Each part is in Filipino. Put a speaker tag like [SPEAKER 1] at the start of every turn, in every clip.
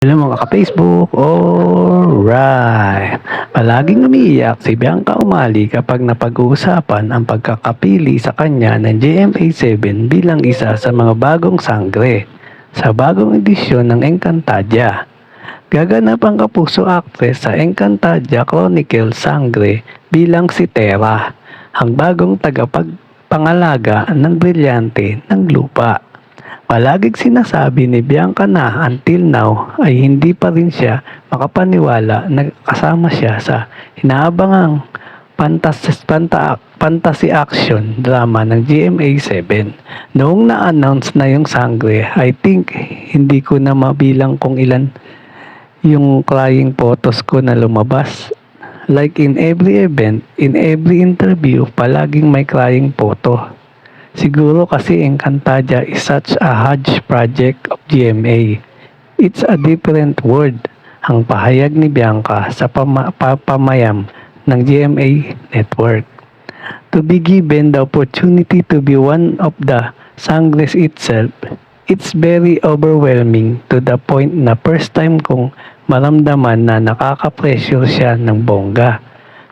[SPEAKER 1] Hello mga ka-Facebook, alright! Palaging umiiyak si Bianca Umali kapag napag-uusapan ang pagkakapili sa kanya ng GMA7 bilang isa sa mga bagong sangre sa bagong edisyon ng Encantadia. Gaganap ang kapuso actress sa Encantadia Chronicle Sangre bilang si Terra, ang bagong tagapagpangalaga ng brilyante ng lupa. Palaging sinasabi ni Bianca na until now ay hindi pa rin siya makapaniwala na kasama siya sa inaabangang fantasy action drama ng GMA7. Noong na-announce na yung sangre, I think hindi ko na mabilang kung ilan yung crying photos ko na lumabas. Like in every event, in every interview, palaging may crying photo. Siguro kasi Encantadia is such a huge project of GMA. It's a different world, ang pahayag ni Bianca sa pamayam ng GMA network. To be given the opportunity to be one of the sangres itself, it's very overwhelming to the point na first time kong maramdaman na nakaka-pressure siya ng bongga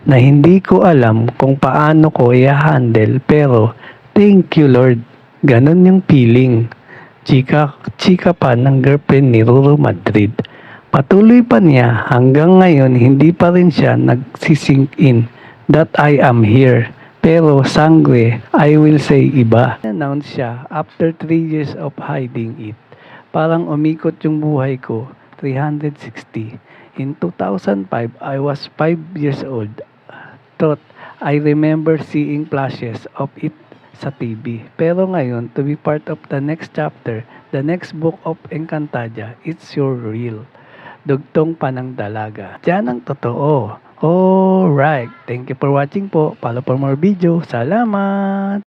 [SPEAKER 1] na hindi ko alam kung paano ko i-handle pero thank you Lord. Ganon yung feeling. Chika pa ng girlfriend ni Ruru Madrid. Patuloy pa niya hanggang ngayon hindi pa rin siya nagsisink in that I am here. Pero sangre, I will say iba. Announce siya after 3 years of hiding it. Parang umikot yung buhay ko 360. In 2005, I was 5 years old. Thought I remember seeing flashes of it sa TV. Pero ngayon, to be part of the next chapter, the next book of Encantadia, it's your real. Dugtong pa ng dalaga. Diyan ang totoo. Alright. Thank you for watching po. Follow for more video. Salamat!